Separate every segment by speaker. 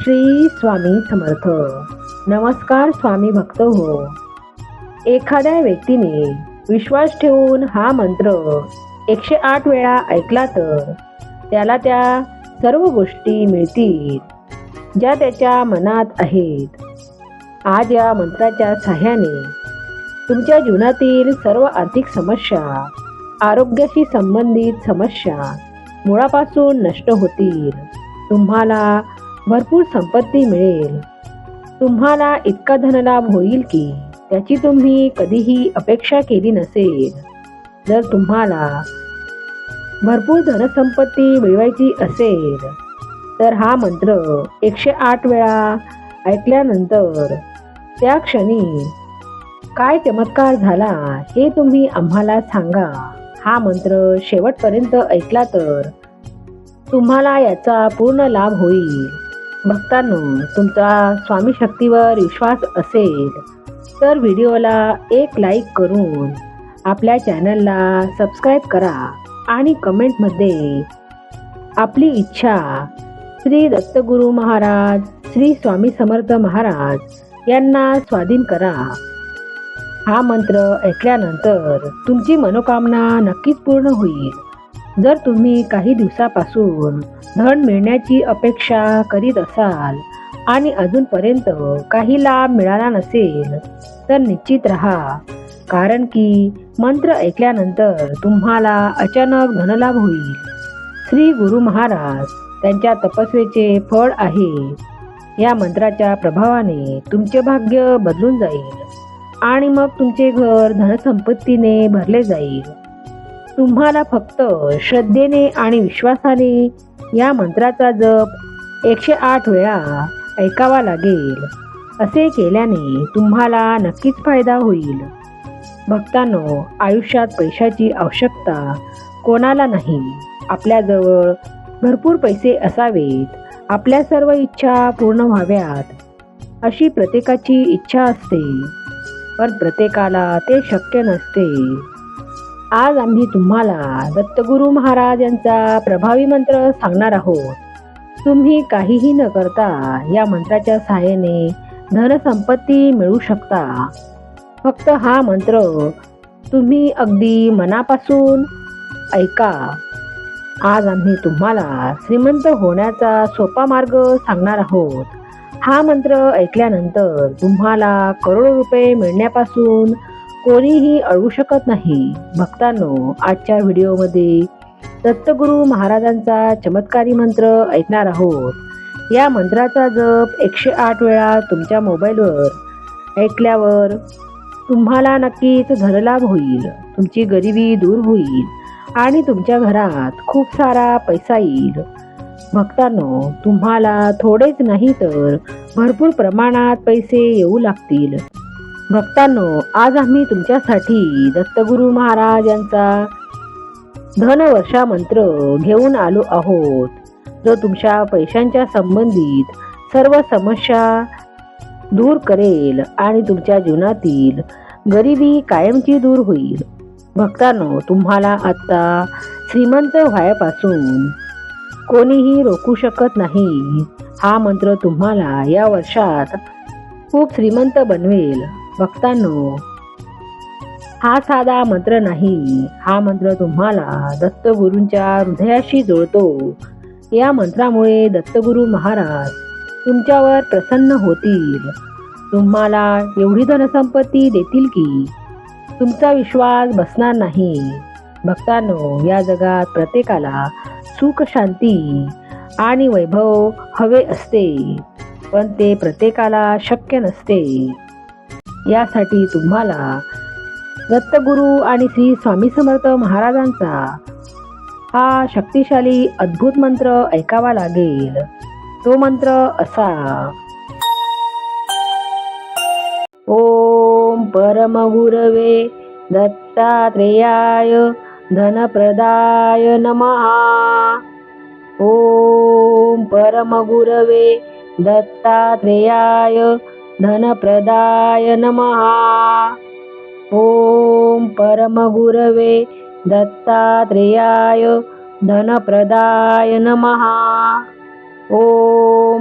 Speaker 1: श्री स्वामी समर्थ. नमस्कार स्वामी भक्त हो. एखाद्या व्यक्तीने विश्वास ठेवून हा मंत्र 108 वेळा ऐकला तर त्याला त्या सर्व गोष्टी मिळतील ज्या त्याच्या मनात आहेत. आज या मंत्राच्या साहाय्याने तुमच्या जीवनातील सर्व आर्थिक समस्या, आरोग्याशी संबंधित समस्या मुळापासून नष्ट होतील. तुम्हाला भरपूर संपत्ती मिळेल. तुम्हाला इतका धनलाभ होईल की त्याची तुम्ही कधीही अपेक्षा केली नसेल. जर तुम्हाला भरपूर धनसंपत्ती मिळवायची असेल तर हा मंत्र 108 वेळा ऐकल्यानंतर त्या क्षणी काय चमत्कार झाला हे तुम्ही आम्हाला सांगा. हा मंत्र शेवटपर्यंत ऐकला तर तुम्हाला याचा पूर्ण लाभ होईल. भक्तांनो, तुमचा स्वामी शक्तीवर विश्वास असेल तर व्हिडिओला एक लाईक करून आपल्या चॅनलला सबस्क्राईब करा आणि कमेंटमध्ये आपली इच्छा श्री दत्तगुरु महाराज, श्री स्वामी समर्थ महाराज यांना स्वाधीन करा. हा मंत्र ऐकल्यानंतर तुमची मनोकामना नक्कीच पूर्ण होईल. जर तुम्ही काही दिवसापासून धन मिळण्याची अपेक्षा करीत असाल आणि अजूनपर्यंत काही लाभ मिळाला नसेल तर निश्चित राहा, कारण की मंत्र ऐकल्यानंतर तुम्हाला अचानक धनलाभ होईल. श्री गुरु महाराज त्यांच्या तपस्येचे फळ आहे. या मंत्राच्या प्रभावाने तुमचे भाग्य बदलून जाईल आणि मग तुमचे घर धनसंपत्तीने भरले जाईल. तुम्हाला फक्त श्रद्धेने आणि विश्वासाने या मंत्राचा जप 108 वेळा ऐकावा लागेल. असे केल्याने तुम्हाला नक्कीच फायदा होईल. भक्तांनो, आयुष्यात पैशाची आवश्यकता कोणाला नाही. आपल्याजवळ भरपूर पैसे असावेत, आपल्या सर्व इच्छा पूर्ण व्हाव्यात अशी प्रत्येकाची इच्छा असते, पण प्रत्येकाला ते शक्य नसते. आज आम्ही तुम्हाला दत्तगुरु महाराज यांचा प्रभावी मंत्र सांगणार आहोत. तुम्ही काहीही न करता या मंत्राच्या सहाय्याने धनसंपत्ती मिळवू शकता. फक्त हा मंत्र तुम्ही अगदी मनापासून ऐका. आज आम्ही तुम्हाला श्रीमंत होण्याचा सोपा मार्ग सांगणार आहोत. हा मंत्र ऐकल्यानंतर तुम्हाला करोडो रुपये मिळण्यापासून कोणीही अडवू शकत नाही. भक्तांनो, आजच्या व्हिडिओमध्ये दत्तगुरु महाराजांचा चमत्कारी मंत्र ऐकणार आहोत. या मंत्राचा जप 108 वेळा तुमच्या मोबाईलवर ऐकल्यावर तुम्हाला नक्कीच धनलाभ होईल. तुमची गरिबी दूर होईल आणि तुमच्या घरात खूप सारा पैसा येईल. भक्तांनो, तुम्हाला थोडेच नाही तर भरपूर प्रमाणात पैसे येऊ लागतील. भक्तांनो, आज आम्ही तुमच्यासाठी दत्तगुरु महाराज यांचा धनवर्षा मंत्र घेऊन आलो आहोत, जो तुमच्या पैशांच्या संबंधित सर्व समस्या दूर करेल आणि तुमच्या जीवनातील गरिबी कायमची दूर होईल. भक्तांनो, तुम्हाला आता श्रीमंत व्हायपासून कोणीही रोखू शकत नाही. हा मंत्र तुम्हाला या वर्षात खूप श्रीमंत बनवेल. भक्तांनो, हा साधा मंत्र नाही. हा मंत्र तुम्हाला दत्तगुरूंच्या हृदयाशी जोडतो. या मंत्रामुळे दत्तगुरु महाराज तुमच्यावर प्रसन्न होतील. तुम्हाला एवढी धनसंपत्ती देतील की तुमचा विश्वास बसणार नाही. भक्तांनो, या जगात प्रत्येकाला सुख, शांती आणि वैभव हवे असते, पण ते प्रत्येकाला शक्य नसते. यासाठी तुम्हाला दत्तगुरु आणि श्री स्वामी समर्थ महाराजांचा हा शक्तिशाली अद्भुत मंत्र ऐकावा लागेल. तो मंत्र असा: ओम परमगुरवे दत्तात्रेयाय धनप्रदाय नमः. ओम परमगुरवे दत्तात्रेयाय धनप्रदाय नमः. ओम परमगुरवे दत्तात्रेयाय धनप्रदाय नमः. ओम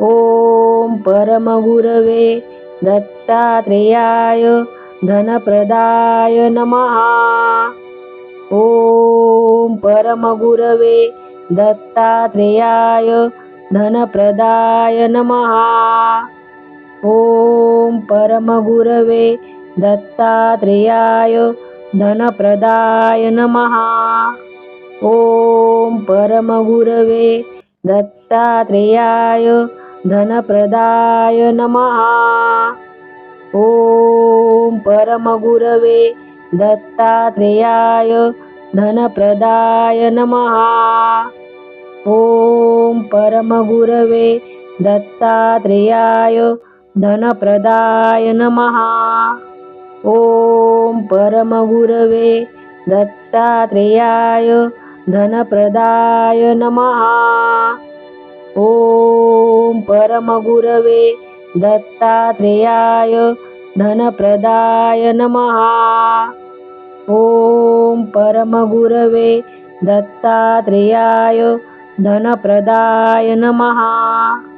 Speaker 1: ओम परमगुरवे दत्तात्रेयाय धनप्रदाय नमः। ओम परमगुरवे दत्तात्रेयाय धनप्रदाय नमः। ओम परमगुरवे दत्तात्रेयाय धनप्रदाय नमः। ओम परमगुरवे दत्तात्रेयाय धनप्रदाय नमः। ओम परमगुरवे दत्तात्रेयाय धनप्रदाय नमः। ओम परमगुरवे दत्तात्रेयाय धनप्रदाय नमः। ओम परमगुरवे दत्तात्रेयाय धनप्रदाय नमः। ओम परमगुरवे दत्तात्रेयाय धनप्रदाय नमः। ओम परमगुरवे दत्तात्रेयाय धनप्रदाय नमः।